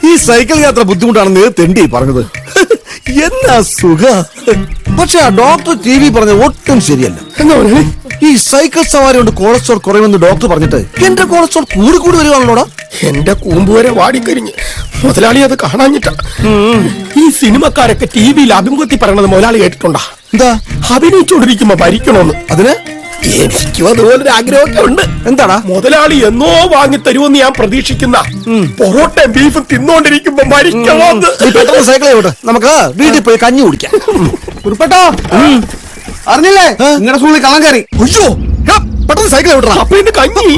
ഈ സൈക്കിൾ യാത്ര ബുദ്ധിമുട്ടാണെന്ന് തെണ്ടി പറഞ്ഞത്. എന്നാ സുഖ. പക്ഷെ ആ ഡോക്ടർ ടി വി പറഞ്ഞത് ഒട്ടും ശരിയല്ല. എന്താ പറയുക, ഈ സൈക്കിൾ സവാരി കൊണ്ട് കൊളസ്ട്രോൾ കുറയുമെന്ന് ഡോക്ടർ പറഞ്ഞിട്ട് എന്റെ കൊളസ്ട്രോൾ കൂടി വരികയാണല്ലോടാ. എന്റെ കൂമ്പ് വരെ വാടിക്കരിഞ്ഞ്. മുതലാളി അത് കാണാഞ്ഞിട്ട. ഈ സിനിമക്കാരൊക്കെ ടി വിയിൽ അഭിമുഖത്തിൽ പറയണത് മുതലാളി കേട്ടിട്ടുണ്ടാ? എന്താ? അഭിനയിച്ചോണ്ടിരിക്കുമ്പോ ഭരിക്കണോന്ന്. അതിന് എനിക്കും അതുപോലൊരു ആഗ്രഹമൊക്കെ ഉണ്ട്. എന്താടാ? മുതലാളി എന്നോ വാങ്ങി തരുമെന്ന് ഞാൻ പ്രതീക്ഷിക്കുന്ന പൊറോട്ടയും ബീഫും തിന്നോണ്ടിരിക്കുമ്പോ ഭരിക്കണോന്ന്. സൈക്കിളെ വിട്ട് നമുക്ക് വീട്ടിൽ പോയി കഞ്ഞി കുടിക്കാം. ഉരുപ്പെട്ടോ, അറിഞ്ഞില്ലേ നിങ്ങളുടെ സ്കൂളിൽ കള്ളം കയറി? അയ്യോ, പെട്ടെന്ന് സൈക്കിളെ വിട്ടണം. അപ്പൊ എന്റെ കഞ്ഞി.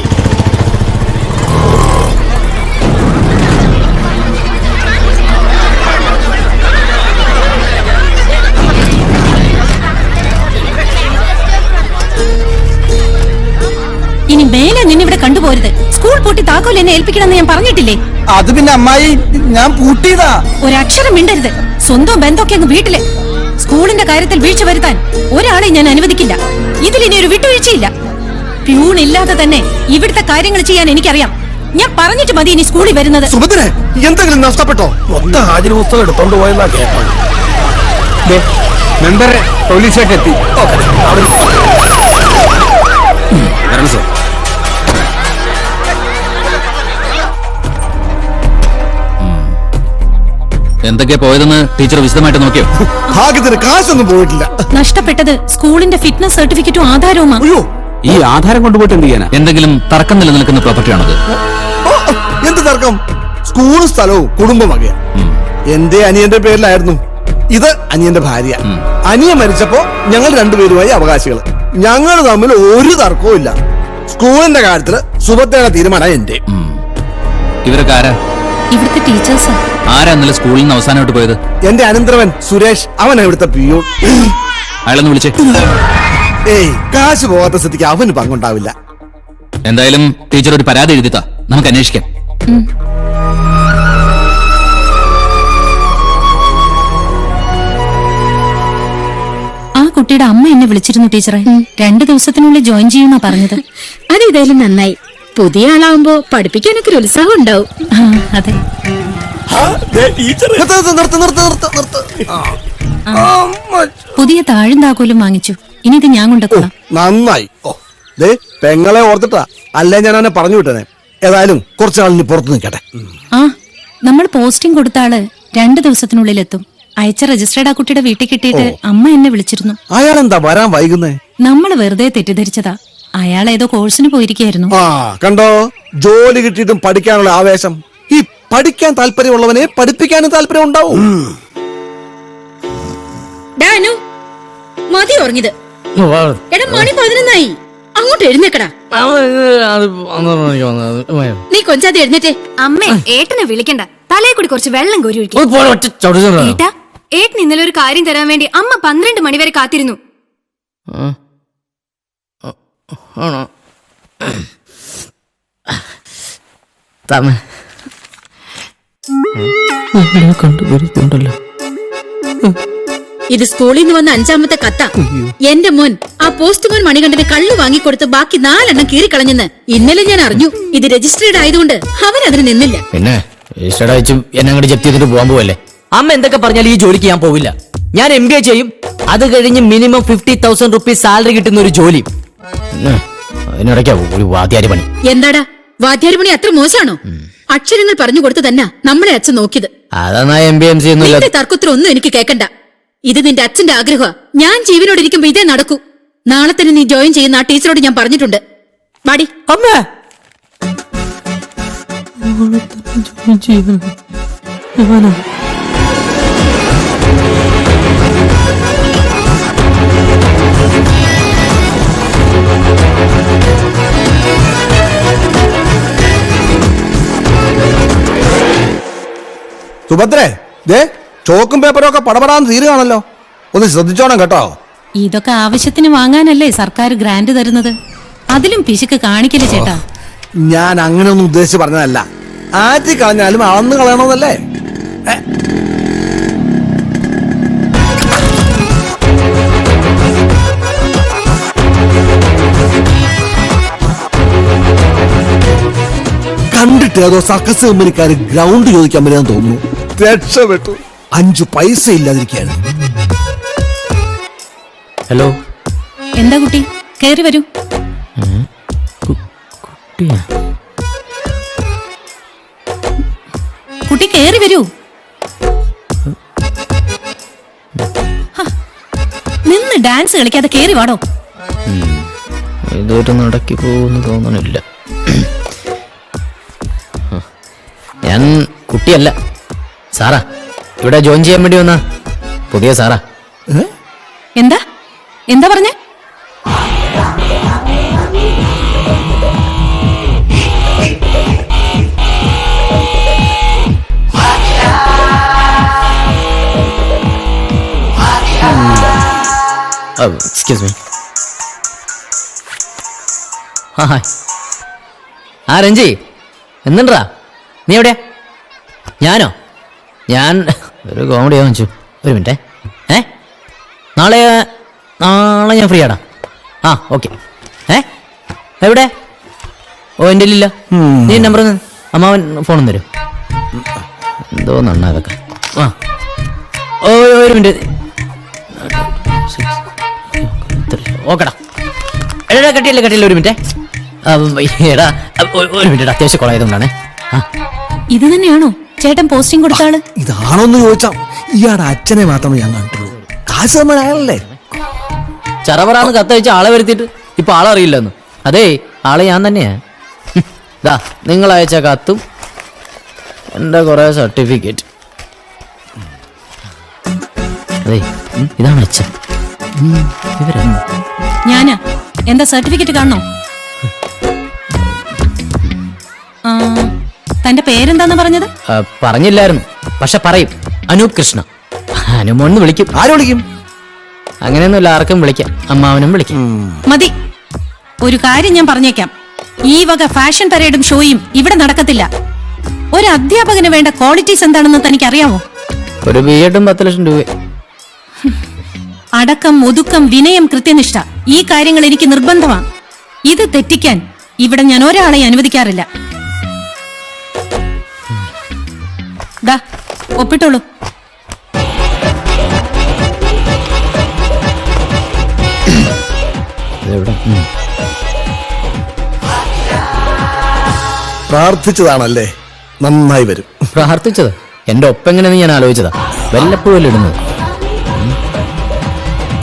ഇനി മേലെ നിന്നിവിടെ കണ്ടുപോരുത്. സ്കൂൾ പൂട്ടി താക്കോൽ എന്നെ ഏൽപ്പിക്കണമെന്ന് ഞാൻ പറഞ്ഞിട്ടില്ലേ? അത് പിന്നെ അമ്മായി, ഞാൻ പൂട്ടിയതാ. ഒരക്ഷരം മിണ്ടരുത്. സ്വന്തം ബന്ധമൊക്കെ അങ്ങ് വീട്ടില്. സ്കൂളിന്റെ കാര്യത്തിൽ വീഴ്ച വരുത്താൻ ഒരാളെ ഞാൻ അനുവദിക്കില്ല. ഇതിലിനി ഒരു വിട്ടുവീഴ്ചയില്ല. പ്യൂൺ ഇല്ലാതെ തന്നെ ഇവിടുത്തെ കാര്യങ്ങൾ ചെയ്യാൻ എനിക്കറിയാം. ഞാൻ പറഞ്ഞിട്ട് മതി ഇനി സ്കൂളിൽ വരുന്നത്. സുഭദ്രേ, എന്തെങ്കിലും നഷ്ടപ്പെട്ടോ? മൊത്തം ഹാജർ പുസ്തകം എടുത്തോണ്ട് പോയെന്നാ കേട്ടോ. മെമ്പറെ പോലീസായിട്ട് എത്തി. എന്തൊക്കെയാ പോയതെന്ന് ടീച്ചർ വിശദമായിട്ട് നോക്കിയോ? ഭാഗ്യത്തിന് കാശൊന്നും പോയിട്ടില്ല. നഷ്ടപ്പെട്ടത് സ്കൂളിന്റെ ഫിറ്റ്നസ് സർട്ടിഫിക്കറ്റും ആധാരവുമാണ്. അയ്യോ, ഈ ആധാരം കൊണ്ടുപോയിട്ട് എന്ത് ചെയ്യാനാ? എന്തെങ്കിലും തർക്കം നിലനിൽക്കുന്ന പ്രോപ്പർട്ടിയാണത്. എന്ത് തർക്കം? സ്കൂളും സ്ഥലവും കുടുംബം വകയാ. എന്റെ അനിയന്റെ പേരിലായിരുന്നു. ഇത് അനിയന്റെ ഭാര്യ. അനിയൻ മരിച്ചപ്പോ ഞങ്ങൾ രണ്ടുപേരുമായി അവകാശികൾ. ഞങ്ങൾ തമ്മിൽ ഒരു തർക്കവും ഇല്ല. സ്കൂളിന്റെ കാര്യത്തില് സുഭദ്രയുടെ തീരുമാനം എന്റെ. ഇവരൊക്കെ ആരാ? ഇവിടുത്തെ ടീച്ചേഴ്സ്. ആരാ ഇന്നലെ സ്കൂളിൽ നിന്ന് അവസാനമായിട്ട് പോയത്? എന്റെ അനന്തരവൻ സുരേഷ്, അവനാ ഇവിടുത്തെ പിയൂൺ. അയാളൊന്ന് വിളിച്ചേ. ഏയ്, കാശ് പോകാത്ത സ്ഥിതിക്ക് അവന് പങ്കുണ്ടാവില്ല. എന്തായാലും ടീച്ചർ ഒരു പരാതി എഴുതിത്താ, നമുക്ക് അന്വേഷിക്കാം. ആ കുട്ടിയുടെ അമ്മ എന്നെ വിളിച്ചിരുന്നു ടീച്ചറെ. 2 ദിവസത്തിനുള്ളിൽ ജോയിൻ ചെയ്യുന്നാ പറഞ്ഞത്. അത് ഏതായാലും നന്നായി. പുതിയ ആളാവുമ്പോ പഠിപ്പിക്കാനൊക്കെ ഒരു ഉത്സാഹം ഉണ്ടാവും. അതെ. പുതിയ താഴും താക്കോലും വാങ്ങിച്ചു. ഇനി ഇത് ഞാൻ കൊണ്ടുപോകാം. നന്നായി. ദേ, പെങ്ങളെ ഓർത്തിട്ടാ, അല്ലേ ഞാൻ അവനെ പറഞ്ഞു വിട്ടേ. ഏതായാലും കുറച്ചാളിന് പുറത്ത് നിൽക്കട്ടെ. ആ, നമ്മൾ പോസ്റ്റിംഗ് കൊടുത്ത ആള് 2 ദിവസത്തിനുള്ളിൽ എത്തും. അയച്ച രജിസ്റ്റേർഡ് ആ കുട്ടിയുടെ വീട്ടിൽ കിട്ടിയിട്ട് അമ്മ എന്നെ വിളിച്ചിരുന്നു. അയാളെന്താ വരാൻ വൈകുന്നേ? നമ്മള് വെറുതെ തെറ്റിദ്ധരിച്ചതാ. അയാൾ ഏതോ കോഴ്സിന് പോയിരിക്കായിരുന്നു. ആ, കണ്ടോ, ജോലി കിട്ടിയിട്ടും പഠിക്കാനുള്ള ആവേശം. ഈ പഠിക്കാൻ താല്പര്യമുള്ളവനെ പഠിപ്പിക്കാനും താല്പര്യം ഉണ്ടാവും. മതി ഉറങ്ങിയത്. എടാ, മണി 11 അങ്ങോട്ട് എഴുന്നേക്കടാ. നീ കൊഞ്ചാതെ എഴുന്നേറ്റേ. അമ്മേ, ഏട്ടനെ വിളിക്കണ്ട. തലയെ കൂടി കുറച്ച് വെള്ളം കോരി ഒഴിക്കും. ഏട്ടാ, ഏട്ടൻ ഇന്നലെ ഒരു കാര്യം തരാൻ വേണ്ടി അമ്മ 12 മണിവരെ കാത്തിരുന്നു. ഇത് സ്കൂളിൽ നിന്ന് വന്ന 5ാമത്തെ കത്താ. എന്റെ മോൻ ആ പോസ്റ്റ് മോൻ മണികണ്ഠന് കള്ളു വാങ്ങിക്കൊടുത്ത് ബാക്കി 4 എണ്ണം കീറിക്കളഞ്ഞെന്ന് ഇന്നലെ ഞാൻ അറിഞ്ഞു. ഇത് രജിസ്റ്റേർഡ് ആയതുകൊണ്ട് അവൻ അതിന് നിന്നില്ല. പിന്നെ രജിസ്റ്റേർഡ് അയച്ചും എന്നെ അങ്ങോട്ട് ജപ്തി ചെയ്തിട്ട് പോകാൻ പോവല്ലേ? അമ്മ എന്തൊക്കെ പറഞ്ഞാൽ ഈ ജോലിക്ക് ഞാൻ പോവില്ല. ഞാൻ MBA ചെയ്യും. അത് കഴിഞ്ഞ് മിനിമം 50,000 റുപ്പീസ് സാലറി കിട്ടുന്ന ഒരു ജോലി. അതിനിടയ്ക്കാ ഒരു വാദ്യാരി പണി. എന്താടാ, വാദ്യാരി പണി അത്ര മോശമാണോ? അക്ഷരങ്ങൾ പറഞ്ഞു കൊടുത്ത് തന്നെ നമ്മളെ അച്ഛൻ നോക്കിയത്. അതാ MBA MC ഒന്നുമില്ല. തർക്കത്തിലൊന്നും എനിക്ക് കേൾക്കണ്ട. ഇത് നിന്റെ അച്ഛന്റെ ആഗ്രഹമാ. ഞാൻ ജീവനോട് ഇരിക്കുമ്പോ ഇതേ നടക്കൂ. നാളെ തന്നെ നീ ജോയിൻ ചെയ്യുന്ന ആ ടീച്ചറോട് ഞാൻ പറഞ്ഞിട്ടുണ്ട്. വാടി. അമ്മ സുഭദ്രേ, ദേ, ചോക്കും പേപ്പറും ഒക്കെ പടപടാന്ന് തീരുകയാണല്ലോ. ഒന്ന് ശ്രദ്ധിച്ചോണം കേട്ടോ. ഇതൊക്കെ ആവശ്യത്തിന് വാങ്ങാനല്ലേ സർക്കാർ ഗ്രാന്റ് തരുന്നത്. അതിലും പിശുക്ക് കാണിക്കല്ലേ ചേട്ടാ. ഞാൻ അങ്ങനെയൊന്നും ഉദ്ദേശിച്ച് പറഞ്ഞതല്ല. ആറ്റി കളഞ്ഞാലും അളന്ന് കളയണമെന്നല്ലേ. കണ്ടിട്ട് എന്നിട്ട് ഏതോ സർക്കസ് കമ്പനിക്കാര് ഗ്രൗണ്ട് ചോദിക്കാൻ വരാൻ തോന്നുന്നു. രക്ഷപ്പെട്ടു. 5 പൈസ ഇല്ലാതിരിക്കാണ്. ഹലോ, എന്താ കുട്ടി, കേറി വരൂ. കുട്ടി കേറി വരൂ. ഹ, നിന്ന് ഡാൻസ് കളിക്കാതെ കേറി വാടോ. ഇതൊരു നടക്കി പോകുന്നു തോന്നണില്ല. ഞാൻ കുട്ടിയല്ല, സാറാ. ഇവിടെ ജോയിൻ ചെയ്യാൻ വേണ്ടി വന്ന പുതിയ സാറാ. എന്താ എന്താ പറഞ്ഞേ? Excuse me. ഹായ്. ആ രഞ്ജി, എന്തുണ്ടാ? നീ എവിടെയാ? ഞാനോ? ഞാൻ ഒരു കോമഡി വാങ്ങിച്ചു. ഒരു മിനിറ്റേ. നാളെ ഞാൻ ഫ്രീ ആടാ. ആ, ഓക്കെ. എവിടെ? ഓ, എൻ്റെ ഇല്ല. നീ നമ്പർ അമ്മാവൻ ഫോണും തരും. എന്തോ നന്നാ ഇതൊക്കെ. ആ, ഒരു മിനിറ്റ്. ഓക്കെടാ. എടാ, കട്ടിയല്ല, ഒരു മിനിറ്റേ. എടാ, ഒരു മിനിറ്റ്. അത്യാവശ്യം കൊളായതുകൊണ്ടാണ്. ഇത് തന്നെയാണോ ചേട്ടൻ പോസ്റ്റിംഗ് കൊടുത്ത ആള്? ഇതാണോന്ന് ചോദിച്ചാ ഇയാളുടെ അച്ഛനെ മാത്രമേ ഞാൻ കണ്ടുള്ളൂ. കാശ് നമ്മൾ അയാളല്ലേ. ചറപറാന്ന് കത്തയച്ച് ആളെ വരുത്തിയിട്ട് ഇപ്പൊ ആളറിയില്ലെന്ന്. അതേ, ആള് ഞാൻ തന്നെയാ. ഇതാ നിങ്ങൾ അയച്ച കത്തും എന്റെ കുറെ സർട്ടിഫിക്കറ്റ്. അതെ, ഇതാണ് അച്ഛൻ. ഇവരാ ഞാനാ. എന്താ സർട്ടിഫിക്കറ്റ് കാണണോ? തന്റെ പേരെന്താന്ന് പറഞ്ഞത്? പറഞ്ഞില്ലായിരുന്നു, പക്ഷെ പറയും. അനൂപ് കൃഷ്ണ. അനുമോന്ന് വിളിക്കും. ആര് വിളിക്കും? അങ്ങനെയൊന്നുമില്ല, ആർക്കും വിളിക്കാം. അമ്മാവനും വിളിക്കും. മതി. ഒരു കാര്യം ഞാൻ പറഞ്ഞേക്കാം, ഈ വക ഫാഷൻ പരേഡും ഷോയും ഇവിടെ നടക്കത്തില്ല. ഒരു അധ്യാപകന് വേണ്ട ക്വാളിറ്റീസ് എന്താണെന്ന് തനിക്കറിയാമോ? ഒരു B.Ed 10 ലക്ഷം രൂപ. അടക്കം, ഒതുക്കം, വിനയം, കൃത്യനിഷ്ഠ, ഈ കാര്യങ്ങൾ എനിക്ക് നിർബന്ധമാണ്. ഇത് തെറ്റിക്കാൻ ഇവിടെ ഞാൻ ഒരാളെ അനുവദിക്കാറില്ല. ദാ, ഒപ്പിട്ടോളൂ. പ്രാർത്ഥിച്ചതാണല്ലേ, നന്നായി വരും. പ്രാർത്ഥിച്ചത് എന്റെ ഒപ്പം എങ്ങനെയെന്ന് ഞാൻ ആലോചിച്ചതാ. വല്ലപ്പോഴും ഇടുന്നത്.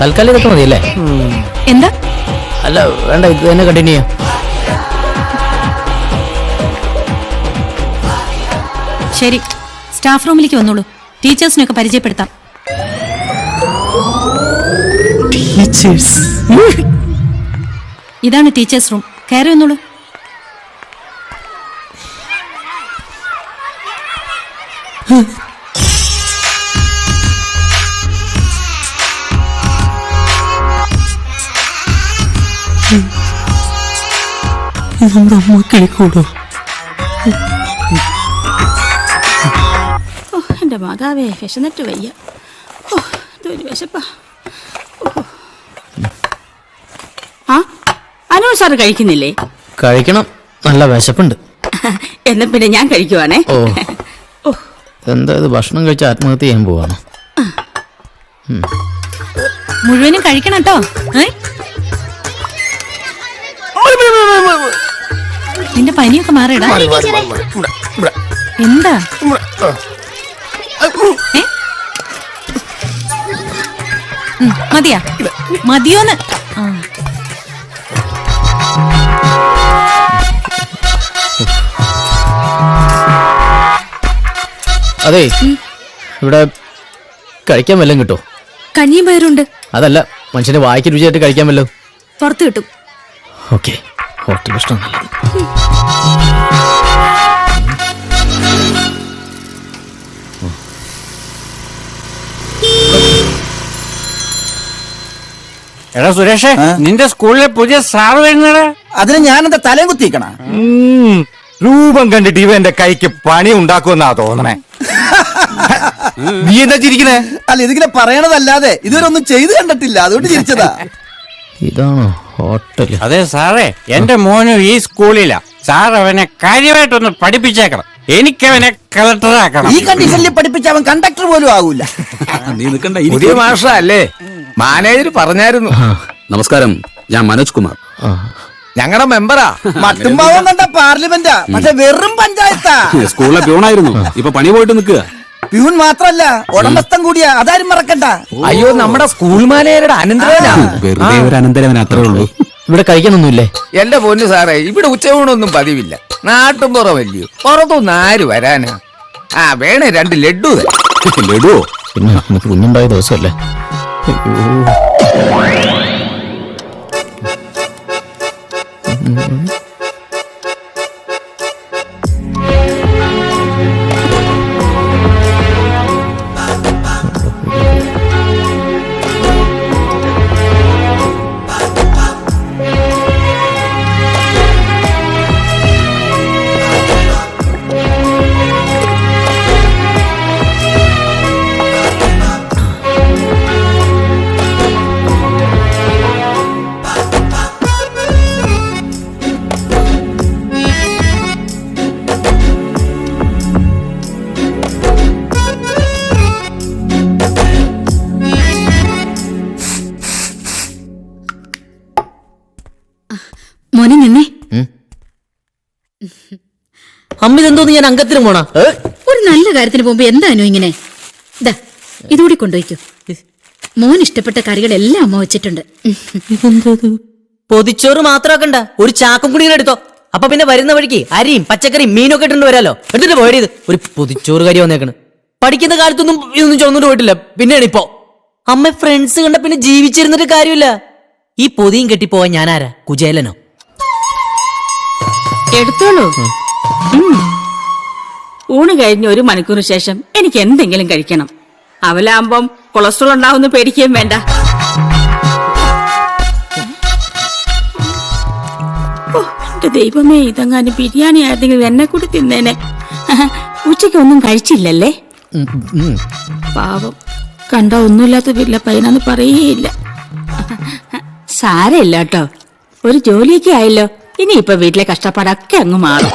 തൽക്കാലം ഇതൊക്കെ മതിയല്ലേ? എന്താ? അല്ല, വേണ്ട, ഇത് തന്നെ കണ്ടിന്യൂ ചെയ്യാം. ശരി, സ്റ്റാഫ് റൂമിലേക്ക് വന്നോളൂ. ടീച്ചേഴ്സിനൊക്കെ പരിചയപ്പെടുത്താം. ഇതാണ് ടീച്ചേഴ്സ് റൂം. കയറി വന്നോളൂ. നമ്മുടെ അമ്മ കേൾക്കൂടോ? എന്റെ മാതാവേ, വിശന്നിട്ട് വയ്യ. ഇതൊരു വിശപ്പാ. ആ, അനു സാറ് കഴിക്കുന്നില്ലേ? കഴിക്കണം, നല്ല വിശപ്പുണ്ട്. എന്നാ പിന്നെ ഞാൻ കഴിക്കുവാണേ. ഓ, എന്താ ഇത്, ഭക്ഷണം കഴിച്ച് ആത്മഹത്യ ചെയ്യാൻ പോവാണോ? മുഴുവനും കഴിക്കണം കേട്ടോ. നിന്റെ പനിയൊക്കെ മാറിയിടാ. എന്താ? മതിയാ? മതിയോന്ന്? അതെ, ഇവിടെ കഴിക്കാൻ വല്ലതും കിട്ടോ? കഞ്ഞിയും പയറുണ്ട്. അതല്ല, മനുഷ്യന്റെ വായിക്ക് രുചിയായിട്ട് കഴിക്കാൻ വല്ലോ പുറത്ത് കിട്ടും. ഓക്കെ, ഹോട്ടൽ ഇഷ്ടം നല്ലത്. എടാ സുരേഷേ, നിന്റെ സ്കൂളിലെ പുതിയ സാറ് വരുന്നടാ. അതിന് ഞാനെന്താ തലയും കുത്തിക്കണ? രൂപം കണ്ടിട്ട് ഇവ എന്റെ കൈക്ക് പണി ഉണ്ടാക്കുമെന്നാ തോന്നണേ. നീ എന്താ ചിരിക്കണേ? അല്ല, ഇതിങ്ങനെ പറയണതല്ലാതെ ഇതുവരെ ഒന്നും ചെയ്തു കണ്ടിട്ടില്ല, അതുകൊണ്ട് ചിരിച്ചതാ. ഇതാണോ ഹോട്ടൽ? അതെ സാറേ, എന്റെ മോനും ഈ സ്കൂളിലാ. സാർ അവനെ കാര്യമായിട്ടൊന്ന് പഠിപ്പിച്ചേക്കണം. എനിക്കവനെ കളക്ടറാക്കണം. ഈ കണ്ടീഷനിൽ പഠിപ്പിച്ച അവൻ കണ്ടക്ടർ പോലും ആകൂല. നീ നിൽക്കണ്ട. പുതിയ മാഷ അല്ലേ? മാനേജർ പറഞ്ഞായിരുന്നു. നമസ്കാരം, ഞാൻ മനോജ് കുമാർ. ഞങ്ങളുടെ മെമ്പറാ. മട്ടുംപാവം കണ്ട പാർലമെന്റാ, പക്ഷെ വെറും പഞ്ചായത്താ. സ്കൂളിലെ പ്യൂണായിരുന്നു, ഇപ്പൊ പണി പോയിട്ട് നിൽക്കുക. പ്യൂൺ മാത്രല്ല, ഉടമസ്ഥൻ കൂടിയാ, അതാരും മറക്കണ്ട. അയ്യോ, നമ്മുടെ സ്കൂൾ മാനേജരുടെ അനന്തരവനാ. വെറുതെ ഒരു അനന്തരവൻ, അത്രേ ഉള്ളൂ. ഇവിടെ കഴിക്കാനൊന്നുമില്ലേ? എന്റെ പൊന്നു സാറേ, ഇവിടെ ഉച്ചയൂണൊന്നും പതിവില്ല. നാട്ടും പുറമല്ലയോ, പുറത്തൊന്നും ആര് വരാനാ? വേണേ 2 ലഡു. ലഡുവോ? പിന്നെ എനിക്ക് കുഞ്ഞുണ്ടായ ദിവസമല്ലേ. മോനെ നിന്നേ. അമ്മ ഇതെന്തോന്ന് ഞാൻ അംഗത്തിന് പോണാ? ഒരു നല്ല കാര്യത്തിന് പോകുമ്പോ എന്താണോ ഇങ്ങനെ? ദാ ഇതുകൂടി കൊണ്ടുപോയിക്കോ. മോൻ ഇഷ്ടപ്പെട്ട കറികളെല്ലാം അമ്മ വെച്ചിട്ടുണ്ട്. പൊതിച്ചോറ് മാത്രമാക്കണ്ട, ഒരു ചാക്കും കൂടി ഇങ്ങനെ എടുത്തോ. അപ്പൊ പിന്നെ വരുന്ന വഴിക്ക് അരിയും പച്ചക്കറിയും മീനും ഒക്കെ ഇട്ടുണ്ട് വരാലോ. എടുത്തിട്ട് പോയത് ഒരു പൊതിച്ചോറ് കറി വന്നേക്കണ്. പഠിക്കുന്ന കാലത്തൊന്നും ഇതൊന്നും ചുമന്നിട്ട് പോയിട്ടില്ല. പിന്നെയാണ് ഇപ്പോ അമ്മ ഫ്രണ്ട്സ് കണ്ട പിന്നെ ജീവിച്ചിരുന്നിട്ട് കാര്യമില്ല. ഈ പൊതിയും കെട്ടിപ്പോവാൻ ഞാനാരാ? കുചേലനോ? എടുത്തോളൂ. ഊണ് കഴിഞ്ഞ് 1 മണിക്കൂറിന് ശേഷം എനിക്ക് എന്തെങ്കിലും കഴിക്കണം. അവലാകുമ്പം കൊളസ്ട്രോൾ ഉണ്ടാവുന്ന പേടിക്കുകയും വേണ്ട. എന്റെ ദൈവമേ, ഇതെങ്ങാനും ബിരിയാണി ആയിരുന്നെങ്കിൽ എന്നെ കൂടി തിന്നേനെ. ഉച്ചയ്ക്ക് ഒന്നും കഴിച്ചില്ലല്ലേ? പാവം, കണ്ട ഒന്നുമില്ലാത്ത വീട്ടിലെ പയ്യനാന്ന് പറയേയില്ല. സാരമില്ല കേട്ടോ, ഒരു ജോലിയൊക്കെ ആയല്ലോ. ഇനിയിപ്പൊ വീട്ടിലെ കഷ്ടപ്പാടൊക്കെ അങ്ങ് മാറും.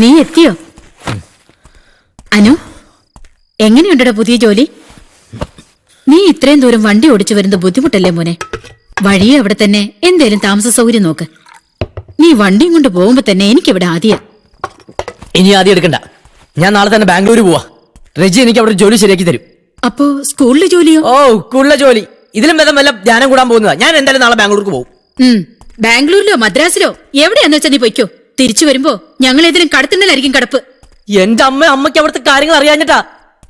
നീ എത്തിയോ? അനു, എങ്ങനെയുണ്ടടാ പുതിയ ജോലി? നീ ഇത്രയും ദൂരം വണ്ടി ഓടിച്ചു വരുന്നത് ബുദ്ധിമുട്ടല്ലേ മോനെ? വഴിയെ അവിടെ തന്നെ എന്തേലും താമസ സൗകര്യം നോക്ക്. നീ വണ്ടിയും കൊണ്ട് പോകുമ്പോ തന്നെ എനിക്കിവിടെ ആദ്യം. ഇനി ആദ്യം എടുക്കണ്ട, ഞാൻ നാളെ തന്നെ ബാംഗ്ലൂർ പോവാ. റെജി എനിക്ക് അവിടെ ജോലി ശരിയാക്കി തരും. അപ്പോ സ്കൂളിലെ ജോലിയോ? ഓ, സ്കൂളിലെ ജോലി ഇതിലും ഭേദം വല്ല ധ്യാനം കൂടാൻ പോകുന്നതാ. ഞാൻ എന്തായാലും നാളെ ബാംഗ്ലൂർക്ക് പോകും. ബാംഗ്ലൂരിലോ മദ്രാസിലോ എവിടെയാന്ന് വെച്ചാ നീ പൊയ്ക്കോ. തിരിച്ചു വരുമ്പോ ഞങ്ങൾ ഏതെങ്കിലും കടത്തിണ്ടലായിരിക്കും കടപ്പ്. എന്റെ അമ്മയ്ക്ക് അവിടുത്തെ കാര്യങ്ങൾ അറിയാഞ്ഞിട്ടാ.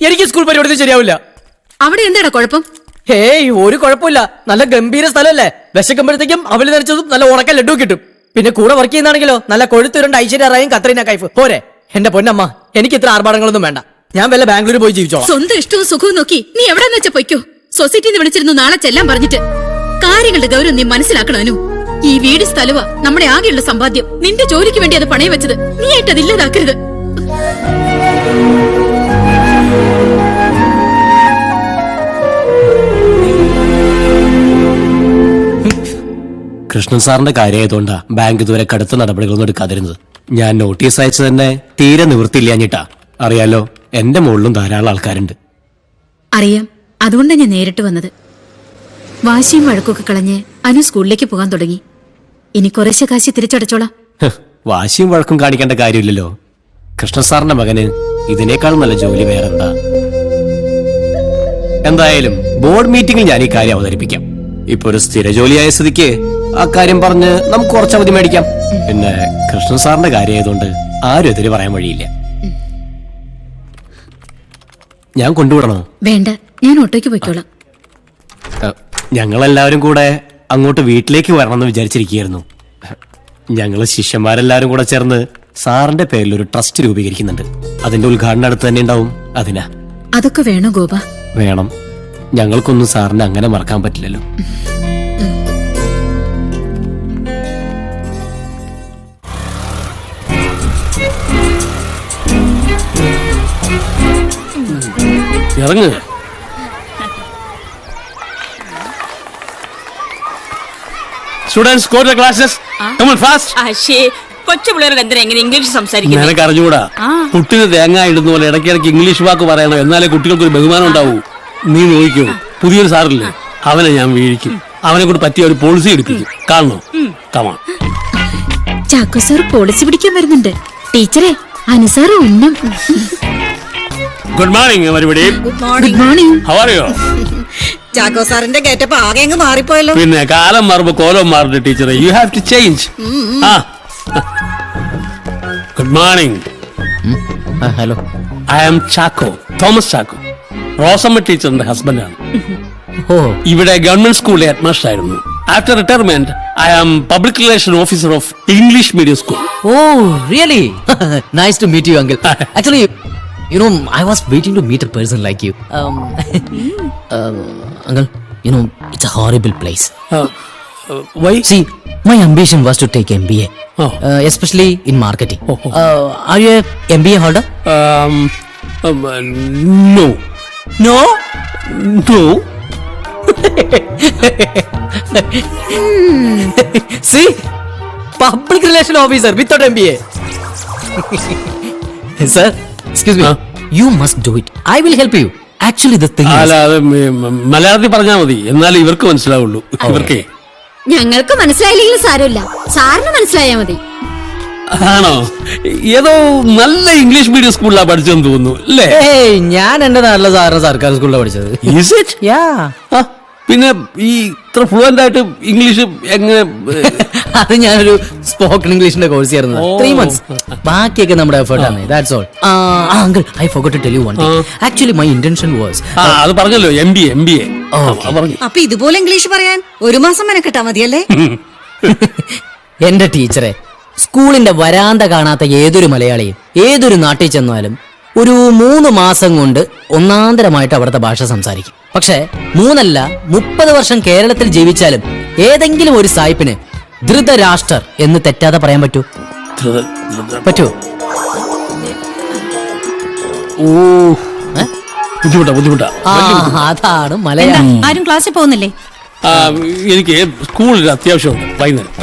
എനിക്ക് സ്കൂൾ പരിപാടി ശരിയാവില്ല. അവിടെ എന്താടാ കുഴപ്പം? ഹേയ്, ഒരു കുഴപ്പമില്ല. നല്ല ഗംഭീര സ്ഥലമല്ലേ? വിശക്കുമ്പോഴത്തേക്കും അവല് നനച്ചതും നല്ല ഉണക്ക ലഡു കിട്ടും. പിന്നെ കൂടെ വർക്ക് ചെയ്യുന്നതാണെങ്കിലോ നല്ല കൊഴുത്തുരുണ്ട് ഐശ്വര്യ റായും കത്രീന കൈഫ് പോരെ. എന്റെ പൊന്നമ്മ, എനിക്ക് ഇത്ര ആർഭാടങ്ങളൊന്നും വേണ്ട. ഞാൻ വല്ല ബാംഗ്ലൂർ പോയി ജീവിച്ചോളാം. സ്വന്തം ഇഷ്ടവും സുഖവും നോക്കി നീ എവിടെന്ന് വെച്ചാ പൊയ്ക്കോ. സൊസൈറ്റിന്ന് വിളിച്ചിരുന്നു നാളെ ചെല്ലാൻ പറഞ്ഞിട്ട്. കാര്യങ്ങളുടെ ഗൗരവം നീ മനസ്സിലാക്കണു. ഈ വീട് സ്ഥലവാ നമ്മുടെ ആകെയുള്ള സമ്പാദ്യം. നിന്റെ ജോലിക്ക് വേണ്ടി അത് പണയം വെച്ചത്. നീ ആയിട്ട് അതില്ലാതാക്കരുത്. കൃഷ്ണൻ സാറിന്റെ കാര്യമായതുകൊണ്ടാ ബാങ്ക് ഇതുവരെ കടുത്ത നടപടികളൊന്നും എടുക്കാതിരുന്നത്. ഞാൻ നോട്ടീസ് അയച്ചു തന്നെ തീരെ നിവൃത്തിയില്ലാഞ്ഞിട്ടാ. അറിയാലോ, എന്റെ മുകളിലും ധാരാളം ആൾക്കാരുണ്ട്. അറിയാം, അതുകൊണ്ടാണ് ഞാൻ നേരിട്ട് വന്നത്. വാശിയും വഴക്കൊക്കെ കളഞ്ഞ് അനു സ്കൂളിലേക്ക് പോകാൻ തുടങ്ങി. ഇനി കുറേശ്ശെ കാശി തിരിച്ചടച്ചോളാം. വാശിയും വഴക്കും കാണിക്കേണ്ട കാര്യമില്ലല്ലോ. കൃഷ്ണൻ സാറിന്റെ മകന് ഇതിനേക്കാളും നല്ല ജോലി വേറെന്താ. എന്തായാലും ബോർഡ് മീറ്റിംഗിൽ ഞാൻ ഈ കാര്യം അവതരിപ്പിക്കാം. ഇപ്പൊ ഒരു സ്ഥിര ജോലിയായ സ്ഥിതിക്ക് ആ കാര്യം പറഞ്ഞ് നമുക്ക് കുറച്ച് അവധി മേടിക്കാം. പിന്നെ കൃഷ്ണൻ സാറിന്റെ കാര്യമായതുകൊണ്ട് ആരും എതിര് പറയാൻ വഴിയില്ല. ഞാൻ കൊണ്ടുവിടണോ? വേണ്ട, ഞാൻ ഓട്ടോയ്ക്ക് പോയിക്കോളാം. ഞങ്ങളെല്ലാവരും കൂടെ അങ്ങോട്ട് വീട്ടിലേക്ക് വരണമെന്ന് വിചാരിച്ചിരിക്കുകയായിരുന്നു. ഞങ്ങള് ശിഷ്യന്മാരെല്ലാരും കൂടെ ചേർന്ന് സാറിന്റെ പേരിൽ ഒരു ട്രസ്റ്റ് രൂപീകരിക്കുന്നുണ്ട്. അതിന്റെ ഉദ്ഘാടനം അടുത്ത് തന്നെ ഉണ്ടാവും. അതിനാ. അതൊക്കെ വേണോ ഗോപ? വേണം. ഞങ്ങൾക്കൊന്നും സാറിനെ അങ്ങനെ മറക്കാൻ പറ്റില്ലല്ലോ. ഇറങ്ങ്. Students go to classes. Come on fast. ശേ കൊച്ചു പിള്ളേരോട് എന്തിനാ എങ്ങനെ ഇംഗ്ലീഷ് സംസാരിക്കുന്നത്? നിനക്ക് അറിഞ്ഞുകൂടാ, കുട്ടിന് തേങ്ങ ഇടുന്ന പോലെ ഇടയ്ക്കിടയ്ക്ക് ഇംഗ്ലീഷ് വാക്ക് പറയണം, എന്നാലേ കുട്ടികൾക്ക് ഒരു ബഹുമാനം ഉണ്ടാവൂ. നീ നോക്കിക്കോ, പുതിയൊരു സാറില്ലേ, അവനെ ഞാൻ വീഴിക്കും. അവനെ കൊണ്ട് പറ്റിയ ഒരു പോളിസി എടുപ്പിക്കും. കാണണോ? കമാൺ. ചാക്കോ സാർ പോളിസി പിടിക്കാൻ വരുന്നുണ്ട്. ടീച്ചറെ, അനുസാർ ഉന്നം. Good morning everybody. Good morning. How are you? Chacko സാറിന്റെ ഗെറ്റപ്പ് ആകെ അങ്ങ് മാറിപ്പോയല്ലോ. പിന്നെ കാലം മാറുമ്പോ കോലം മാറുന്നു ടീച്ചറെ. You have to change. Good morning. Hello, I am Chacko, Thomas Chacko, Rosamma ടീച്ചറിന്റെ ഹസ്ബൻഡാണ്. ഓ ഇവിടെ ഗവൺമെന്റ് സ്കൂളിലെ ഹെഡ്മാസ്റ്റർ ആയിരുന്നു. After retirement I am public relation officer of English medium school. Oh really nice to meet you uncle. Actually you know I was waiting to meet a person like you. Uncle, you know it's a horrible place. Why? See, my ambition was to take MBA, especially in marketing. Are you a MBA holder? No. No. See, public relation officer without MBA. Sir, excuse me. You must do it. I will help you. Actually, the thing is, അല്ല, അത് മലയാളത്തിൽ പറഞ്ഞാൽ മതി, എന്നാലും ഇവർക്ക് മനസ്സിലാവുള്ളൂ. ഇവർക്കേ ഞങ്ങൾക്ക് മനസ്സിലായില്ലെങ്കിലും സാരമില്ല, സാറിന് മനസ്സിലായാ മതി. ആണോ? ഏതോ നല്ല ഇംഗ്ലീഷ് മീഡിയം സ്കൂളിലാണ് പഠിച്ചെന്ന് തോന്നുന്നു അല്ലേ? ഏയ് ഞാൻ എന്റെ നാട്ടിലെ സാറിന് സർക്കാർ സ്കൂളിലാണ് പഠിച്ചത്. Is it? പിന്നെ ഈ ഇത്ര ഫ്ലുവന്റ് ആയിട്ട് ഇംഗ്ലീഷ് എങ്ങനെ? അത് ഞാനൊരു സ്പോക്കൺ ഇംഗ്ലീഷിന്റെ കോഴ്സ് ആയിരുന്നു, 3 months. ബാക്കിയൊക്കെ നമ്മുടെ എഫേർട്ട് ആണ്. That's all. Uncle, I forgot to tell you one thing. Actually my intention was, അത് പറഞ്ഞല്ലോ, MBA. പറഞ്ഞു. അപ്പൊ ഇതുപോലെ ഇംഗ്ലീഷ് പറയാൻ 1 മാസം മെനക്കെട്ടാ മതിയല്ലേ? എന്റെ ടീച്ചറെ, സ്കൂളിന്റെ വരാന്ത കാണാത്ത ഏതൊരു മലയാളിയും ഏതൊരു നാട്ടിൽ ചെന്നാലും ഒരു 3 മാസം കൊണ്ട് ഒന്നാന്തരമായിട്ട് അവിടുത്തെ ഭാഷ സംസാരിക്കും. പക്ഷെ 3 അല്ല 30 വർഷം കേരളത്തിൽ ജീവിച്ചാലും ഏതെങ്കിലും ഒരു സായിപ്പിന് ധൃതരാഷ്ട്രർ എന്ന് തെറ്റാതെ പറയാൻ പറ്റൂ? ബുദ്ധിമുട്ടാ. അതാണ് എന്താ, മലയാളം. ആരും ക്ലാസ്സിൽ പോകുന്നില്ലേ? എനിക്ക് സ്കൂളിൽ അത്യാവശ്യമുണ്ട്. വൈകുന്നേരം